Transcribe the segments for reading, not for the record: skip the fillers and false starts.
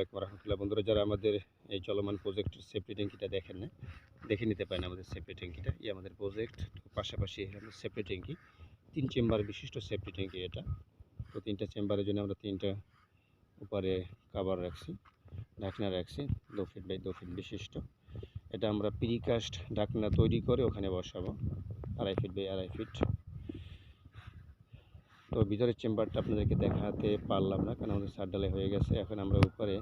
আলাইকুম রহমতুল্লাহ। বন্ধুরা, যারা আমাদের এই চলমান প্রজেক্টের সেফটি ট্যাঙ্কিটা দেখেন না, দেখে নিতে পারেন আমাদের সেফটি ট্যাঙ্কিটা। আমাদের প্রজেক্ট পাশাপাশি আমাদের সেফটি ট্যাঙ্কি 3 চেম্বার বিশিষ্ট সেফটি ট্যাঙ্কি এটা। তো 3টা চেম্বারের জন্য আমরা 3টা উপরে কাভার রাখছি, ঢাকনা রাখছি 2 ফিট বাই 2 ফিট বিশিষ্ট। এটা আমরা প্রিকাস্ট ঢাকনা তৈরি করে ওখানে বসাবো 2.5 ফিট বাই 2.5 ফিট। তো ভিতরের চেম্বারটা আপনাদেরকে দেখাতে পারলাম না, কারণ আমাদের ছাদ ঢালাই হয়ে গেছে। এখন আমরা উপরে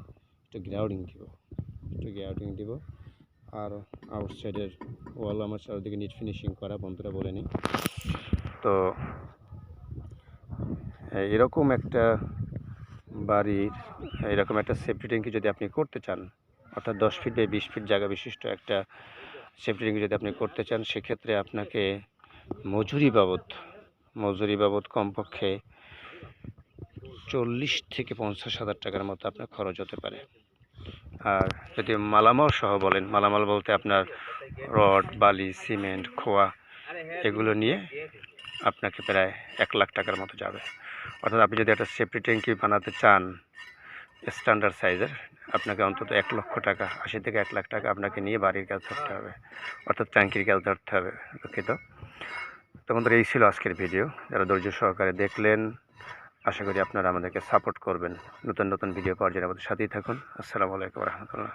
একটু গ্রাউন্ডিং দিব, আর আউটসাইডের ওয়াল আমার চারিদিকে নিট ফিনিশিং করা, বন্ধুরা বলে নিই। তো এরকম একটা বাড়ির এরকম একটা সেফটি ট্যাঙ্কি যদি আপনি করতে চান, অর্থাৎ 10 ফিট বাই 20 ফিট জায়গা বিশিষ্ট একটা সেফটি ট্যাঙ্কি যদি আপনি করতে চান, সেক্ষেত্রে আপনাকে মজুরি বাবদ কমপক্ষে 40 থেকে 50 হাজার টাকার মতো আপনার খরচ হতে পারে। আর যদি মালামাল সহ বলেন, মালামাল বলতে আপনার রড, বালি, সিমেন্ট, খোয়া এগুলো নিয়ে আপনাকে প্রায় 1 লাখ টাকার মতো যাবে। অর্থাৎ আপনি যদি একটা সেফটি ট্যাঙ্কি বানাতে চান স্ট্যান্ডার্ড সাইজের, আপনাকে অন্তত 1 লক্ষ টাকা, 80 থেকে 1 লাখ টাকা আপনাকে নিয়ে বাড়ির কাজ ধরতে হবে, অর্থাৎ ট্যাঙ্কির কাজ ধরতে হবে। দুঃখিত। তো বন্ধুরা, এই ছিল আজকের ভিডিও। যারা ধৈর্য সহকারে দেখলেন, আশা করি আপনারা আমাদেরকে সাপোর্ট করবেন। নতুন ভিডিও পাওয়ার জন্য আমাদের সাথেই থাকুন। আসসালামু আলাইকুম রহমতুল্লাহ।